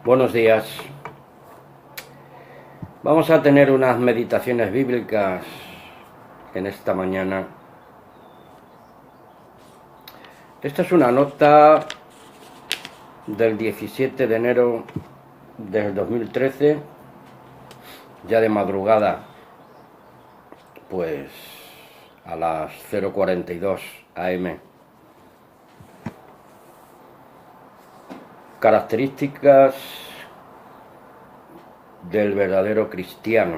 Buenos días. Vamos a tener unas meditaciones bíblicas en esta mañana. Esta es una nota del 17 de enero del 2013, ya de madrugada, pues a las 0:42 am. Características del verdadero cristiano.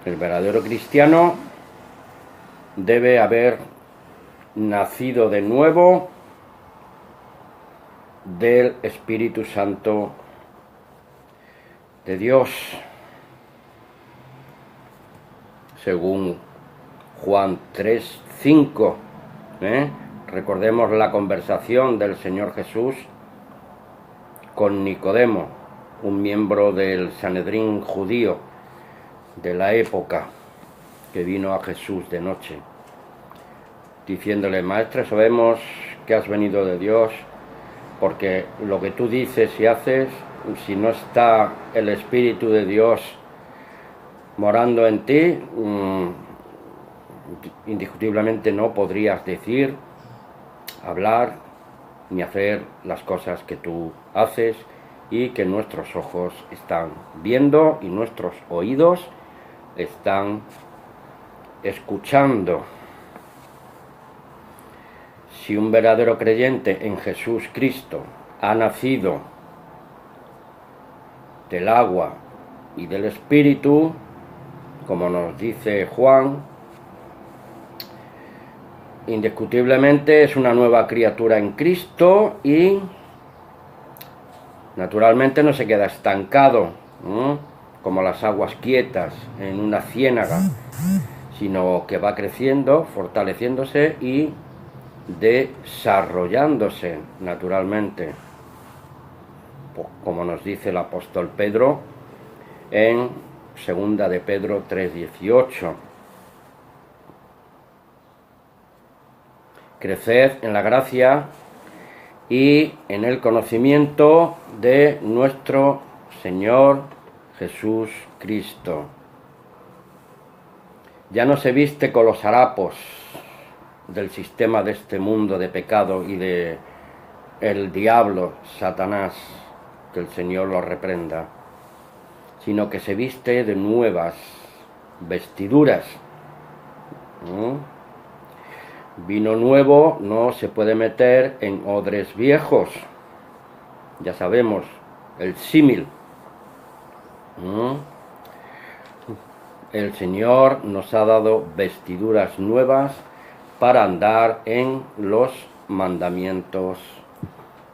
El verdadero cristiano debe haber nacido de nuevo del Espíritu Santo de Dios, según Juan 3:5. Recordemos la conversación del Señor Jesús con Nicodemo, un miembro del Sanedrín judío de la época, que vino a Jesús de noche, diciéndole: Maestro, sabemos que has venido de Dios, porque lo que tú dices y haces, si no está el Espíritu de Dios morando en ti, indiscutiblemente no podrías decir, hablar ni hacer las cosas que tú haces y que nuestros ojos están viendo y nuestros oídos están escuchando. Si un verdadero creyente en Jesús Cristo ha nacido del agua y del Espíritu, como nos dice Juan, indiscutiblemente es una nueva criatura en Cristo y naturalmente no se queda estancado, como las aguas quietas en una ciénaga, sino que va creciendo, fortaleciéndose y desarrollándose naturalmente, como nos dice el apóstol Pedro en 2 de Pedro 3:18. Creced en la gracia y en el conocimiento de nuestro Señor Jesús Cristo. Ya no se viste con los harapos del sistema de este mundo de pecado y de el diablo, Satanás, que el Señor lo reprenda, sino que se viste de nuevas vestiduras. Vino nuevo no se puede meter en odres viejos. Ya sabemos el símil. El Señor nos ha dado vestiduras nuevas para andar en los mandamientos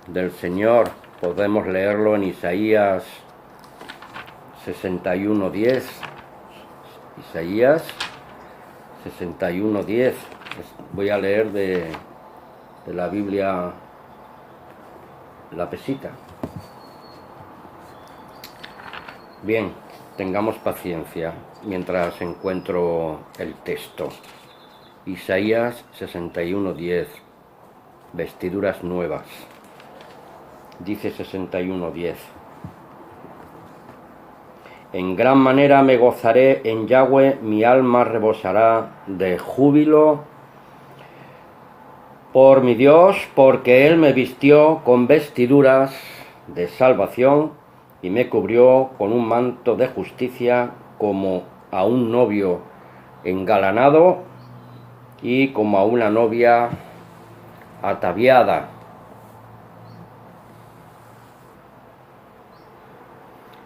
del Señor. Podemos leerlo en Isaías 61:10. Isaías 61:10. Voy a leer de la Biblia La Pesita. Bien, tengamos paciencia mientras encuentro el texto. Isaías 61:10. Vestiduras nuevas. Dice 61:10. En gran manera me gozaré en Yahweh, mi alma rebosará de júbilo por mi Dios, porque Él me vistió con vestiduras de salvación y me cubrió con un manto de justicia, como a un novio engalanado y como a una novia ataviada.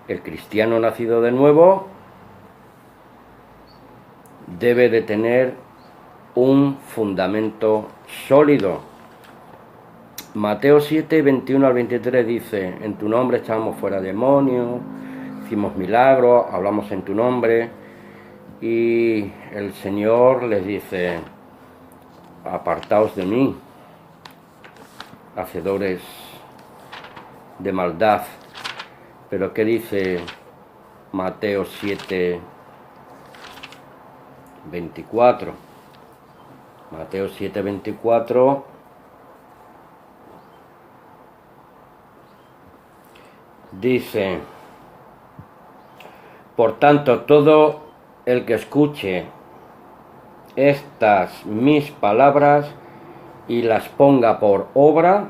El cristiano nacido de nuevo debe de tener un fundamento sólido. Mateo 7:21-23 dice: en tu nombre echamos fuera demonios, hicimos milagros, hablamos en tu nombre. Y el Señor les dice: apartaos de mí, hacedores de maldad. Pero ¿qué dice Mateo 7:24? Mateo 7:24 Dice: por tanto, todo el que escuche estas mis palabras y las ponga por obra,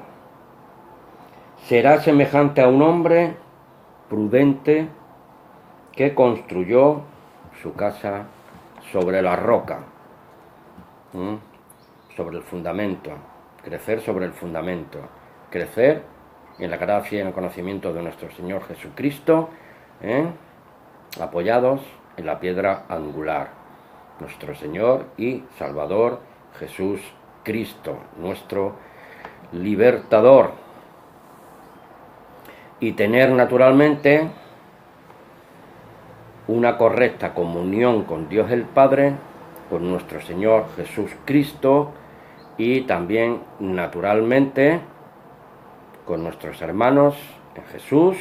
será semejante a un hombre prudente que construyó su casa sobre la roca, sobre el fundamento, crecer sobre el fundamento, crecer en la gracia y en el conocimiento de nuestro Señor Jesucristo, apoyados en la piedra angular, nuestro Señor y Salvador Jesús Cristo, nuestro libertador. Y tener naturalmente una correcta comunión con Dios el Padre, con nuestro Señor Jesús Cristo y también naturalmente con nuestros hermanos en Jesús,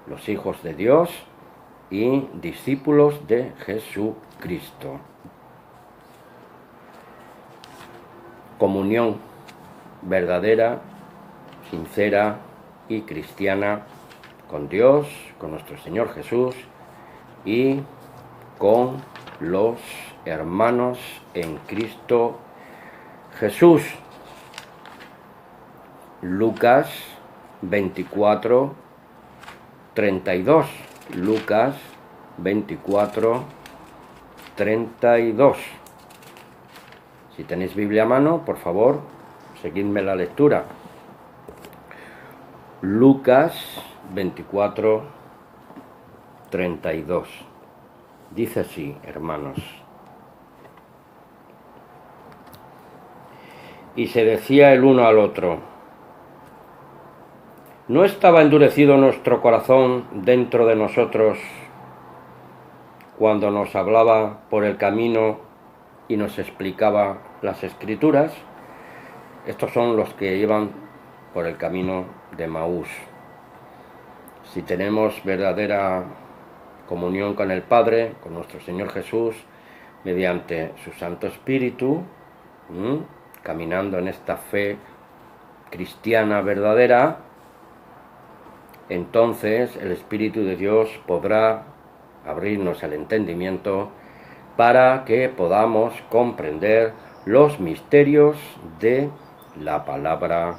los hijos de Dios y discípulos de Jesucristo. Comunión verdadera, sincera y cristiana con Dios, con nuestro Señor Jesús y con los hermanos en Cristo Jesús. Lucas 24, 32. Lucas 24, 32. Si tenéis Biblia a mano, por favor, seguidme la lectura. Lucas 24, 32. Dice así, hermanos: y se decía el uno al otro: ¿no estaba endurecido nuestro corazón dentro de nosotros cuando nos hablaba por el camino y nos explicaba las Escrituras? Estos son los que iban por el camino de Maús. Si tenemos verdadera comunión con el Padre, con nuestro Señor Jesús, mediante su Santo Espíritu, caminando en esta fe cristiana verdadera, entonces el Espíritu de Dios podrá abrirnos el entendimiento para que podamos comprender los misterios de la palabra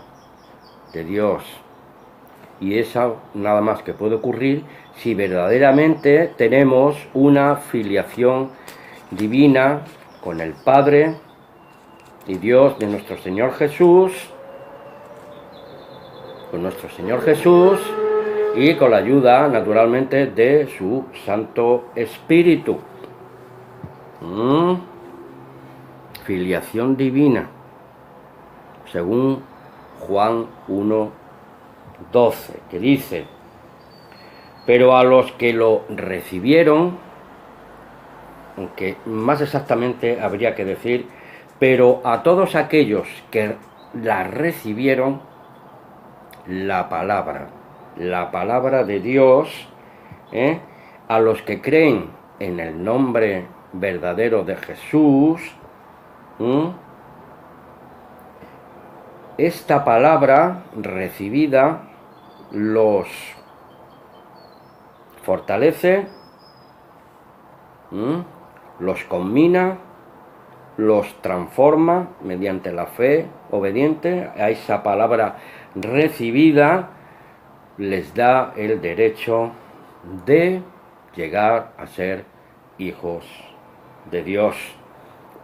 de Dios. Y eso nada más que puede ocurrir si verdaderamente tenemos una filiación divina con el Padre y Dios de nuestro Señor Jesús, y con la ayuda naturalmente de su Santo Espíritu. Filiación divina, según Juan 1:12, que dice: pero a los que lo recibieron, aunque más exactamente habría que decir, pero a todos aquellos que la recibieron, la palabra de Dios, a los que creen en el nombre verdadero de Jesús, esta palabra recibida los fortalece, los combina, los transforma mediante la fe obediente a esa palabra recibida, les da el derecho de llegar a ser hijos de Dios,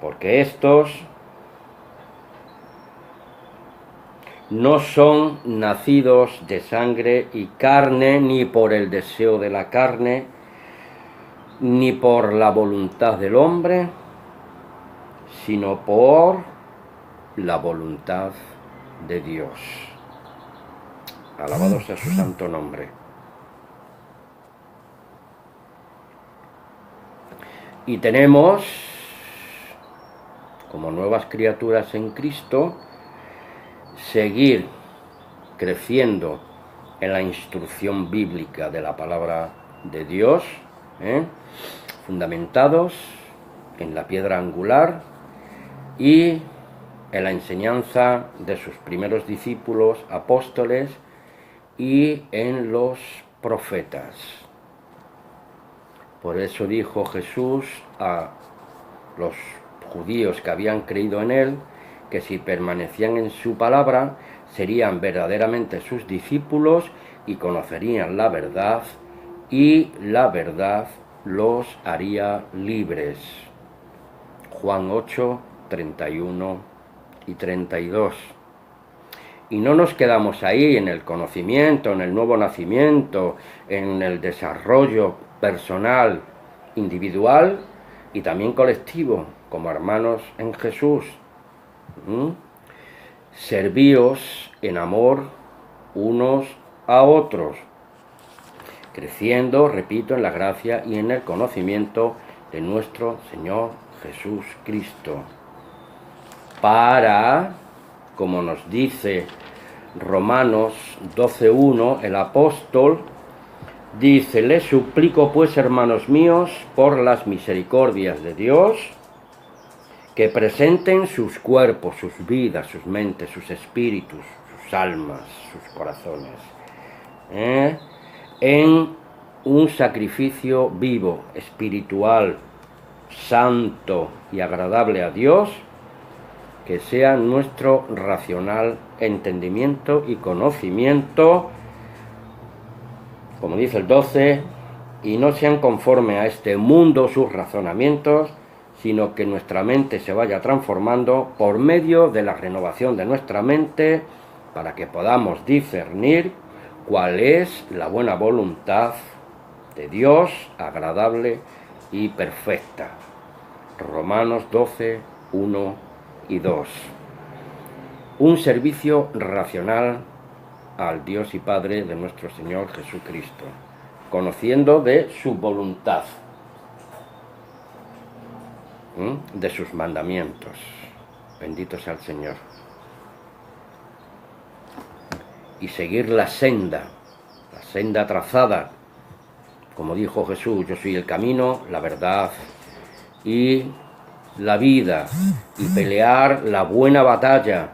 porque estos no son nacidos de sangre y carne, ni por el deseo de la carne, ni por la voluntad del hombre, sino por la voluntad de Dios. Alabado sea su santo nombre. Y tenemos, como nuevas criaturas en Cristo, seguir creciendo en la instrucción bíblica de la palabra de Dios, fundamentados en la piedra angular y en la enseñanza de sus primeros discípulos apóstoles y en los profetas. Por eso dijo Jesús a los judíos que habían creído en él, que si permanecían en su palabra, serían verdaderamente sus discípulos y conocerían la verdad, y la verdad los haría libres. Juan 8, 31 y 32. Y no nos quedamos ahí en el conocimiento, en el nuevo nacimiento, en el desarrollo personal, individual y también colectivo, como hermanos en Jesús. Servíos en amor unos a otros, creciendo, repito, en la gracia y en el conocimiento de nuestro Señor Jesús Cristo, para, como nos dice Romanos 12:1, el apóstol dice: les suplico pues, hermanos míos, por las misericordias de Dios, que presenten sus cuerpos, sus vidas, sus mentes, sus espíritus, sus almas, sus corazones, en un sacrificio vivo, espiritual, santo y agradable a Dios, que sea nuestro racional entendimiento y conocimiento, como dice el 12, y no sean conforme a este mundo sus razonamientos, sino que nuestra mente se vaya transformando por medio de la renovación de nuestra mente, para que podamos discernir cuál es la buena voluntad de Dios, agradable y perfecta. Romanos 12, 1 y 2. Un servicio racional al Dios y Padre de nuestro Señor Jesucristo, conociendo de su voluntad, de sus mandamientos. Bendito sea el Señor. Y seguir la senda trazada, como dijo Jesús: yo soy el camino, la verdad y la vida, y pelear la buena batalla,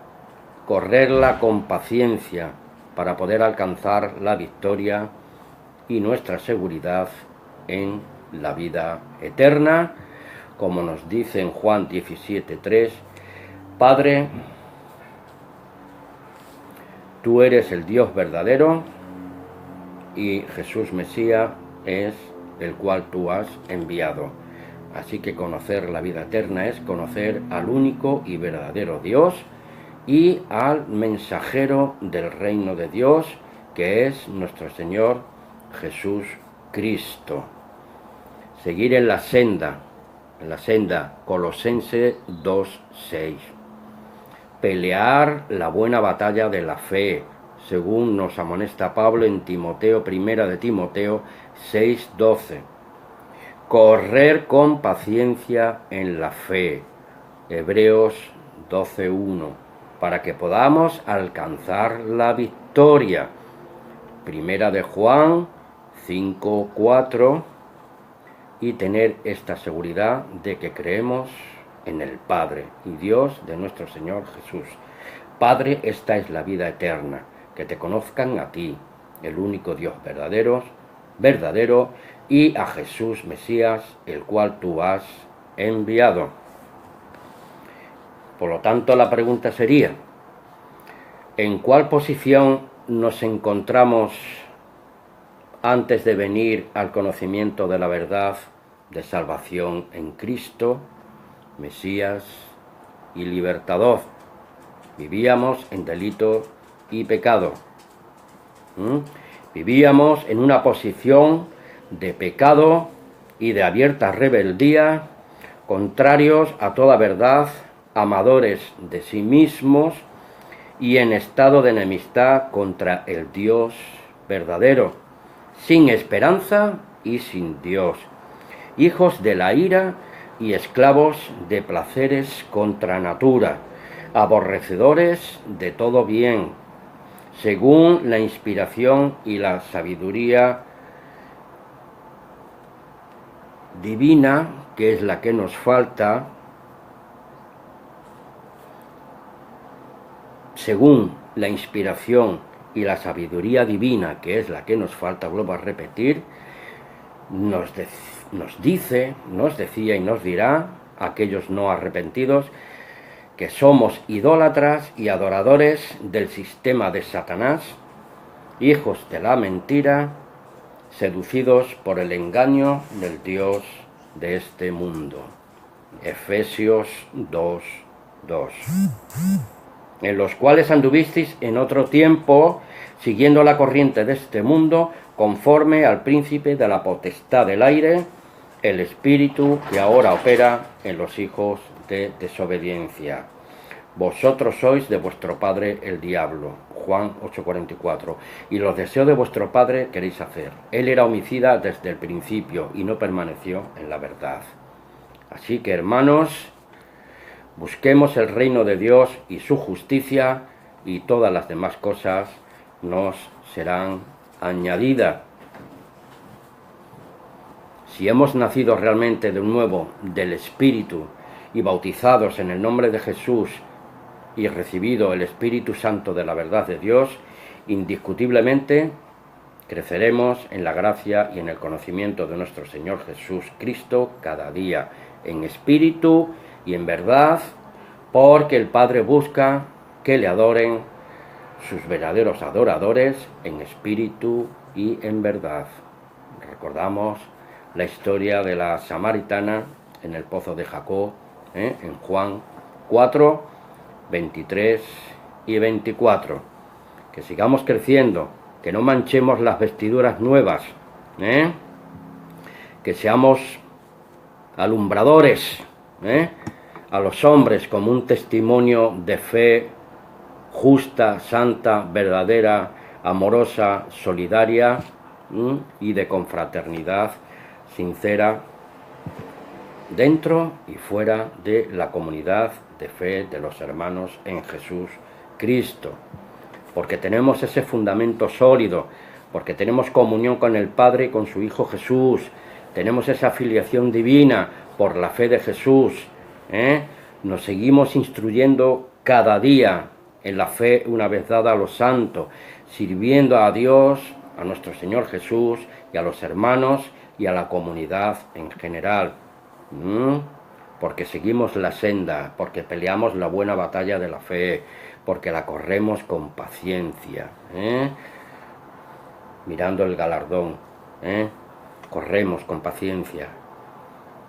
correrla con paciencia, para poder alcanzar la victoria y nuestra seguridad en la vida eterna, como nos dice en Juan 17:3, Padre, tú eres el Dios verdadero y Jesús Mesías es el cual tú has enviado. Así que conocer la vida eterna es conocer al único y verdadero Dios y al mensajero del reino de Dios, que es nuestro Señor Jesús Cristo. Seguir en la senda, Colosenses 2:6. Pelear la buena batalla de la fe, según nos amonesta Pablo en Timoteo, primera de Timoteo 6:12. Correr con paciencia en la fe, Hebreos 12:1, para que podamos alcanzar la victoria, primera de Juan 5:4, y tener esta seguridad de que creemos en el Padre y Dios de nuestro Señor Jesús. Padre, esta es la vida eterna, que te conozcan a ti, el único Dios verdadero, y a Jesús Mesías, el cual tú has enviado. Por lo tanto, la pregunta sería: ¿en cuál posición nos encontramos antes de venir al conocimiento de la verdad de salvación en Cristo, Mesías y libertador? Vivíamos en delito y pecado. Vivíamos en una posición de pecado y de abierta rebeldía, contrarios a toda verdad, amadores de sí mismos y en estado de enemistad contra el Dios verdadero, sin esperanza y sin Dios, hijos de la ira y esclavos de placeres contra natura, aborrecedores de todo bien, según la inspiración y la sabiduría divina, que es la que nos falta, según la inspiración y la sabiduría divina, que es la que nos falta, vuelvo a repetir, nos decía y nos dirá a aquellos no arrepentidos que somos idólatras y adoradores del sistema de Satanás, hijos de la mentira, seducidos por el engaño del Dios de este mundo. Efesios 2:2. En los cuales anduvisteis en otro tiempo, siguiendo la corriente de este mundo, conforme al príncipe de la potestad del aire, el espíritu que ahora opera en los hijos de desobediencia. Vosotros sois de vuestro padre el diablo. Juan 8:44. Y los deseos de vuestro padre queréis hacer. Él era homicida desde el principio y no permaneció en la verdad. Así que, hermanos, busquemos el reino de Dios y su justicia, y todas las demás cosas nos serán añadidas. Si hemos nacido realmente de nuevo del Espíritu y bautizados en el nombre de Jesús y recibido el Espíritu Santo de la verdad de Dios, indiscutiblemente creceremos en la gracia y en el conocimiento de nuestro Señor Jesús Cristo cada día, en espíritu y en verdad, porque el Padre busca que le adoren sus verdaderos adoradores en espíritu y en verdad. Recordamos la historia de la samaritana en el pozo de Jacob, en Juan 4, 23 y 24. Que sigamos creciendo, que no manchemos las vestiduras nuevas, que seamos alumbradores a los hombres como un testimonio de fe justa, santa, verdadera, amorosa, solidaria y de confraternidad sincera dentro y fuera de la comunidad de fe de los hermanos en Jesús Cristo, porque tenemos ese fundamento sólido, porque tenemos comunión con el Padre y con su Hijo Jesús, tenemos esa filiación divina por la fe de Jesús, nos seguimos instruyendo cada día en la fe una vez dada a los santos, sirviendo a Dios, a nuestro Señor Jesús y a los hermanos y a la comunidad en general, porque seguimos la senda, porque peleamos la buena batalla de la fe, porque la corremos con paciencia, mirando el galardón, corremos con paciencia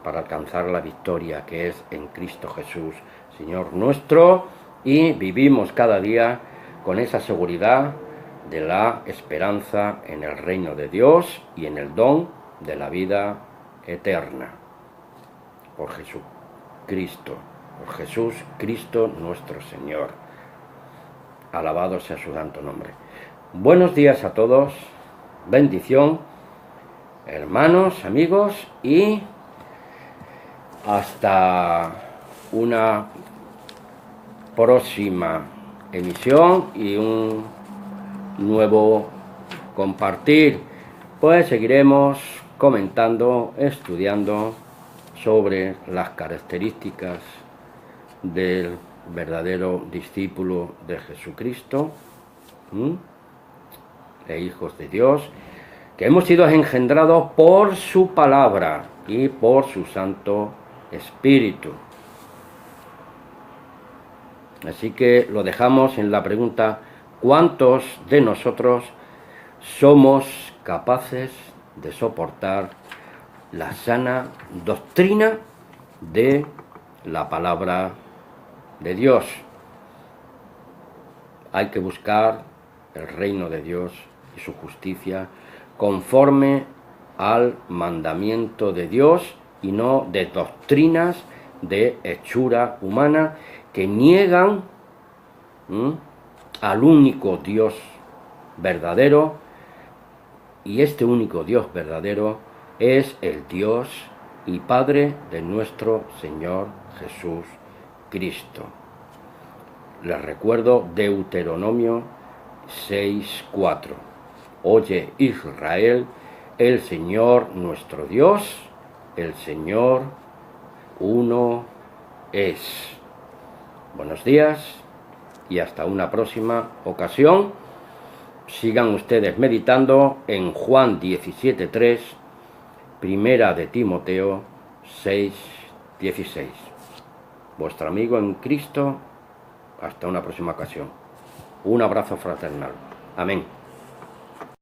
para alcanzar la victoria que es en Cristo Jesús, Señor nuestro, y vivimos cada día con esa seguridad de la esperanza en el reino de Dios y en el don de la vida eterna. Por Jesucristo, por Jesús Cristo nuestro Señor. Alabado sea su santo nombre. Buenos días a todos, bendición, hermanos, amigos, y hasta una próxima emisión y un nuevo compartir. Pues seguiremos comentando, estudiando sobre las características del verdadero discípulo de Jesucristo, de hijos de Dios, que hemos sido engendrados por su palabra y por su Santo Espíritu. Así que lo dejamos en la pregunta: ¿cuántos de nosotros somos capaces de soportar la sana doctrina de la palabra de Dios? Hay que buscar el reino de Dios y su justicia conforme al mandamiento de Dios y no de doctrinas de hechura humana que niegan al único Dios verdadero, y este único Dios verdadero es el Dios y Padre de nuestro Señor Jesús Cristo. Les recuerdo Deuteronomio 6:4. Oye Israel, el Señor nuestro Dios, el Señor uno es. Buenos días y hasta una próxima ocasión. sigan ustedes meditando en Juan 17:3, Primera de Timoteo 6:16. Vuestro amigo en Cristo, hasta una próxima ocasión. Un abrazo fraternal. Amén.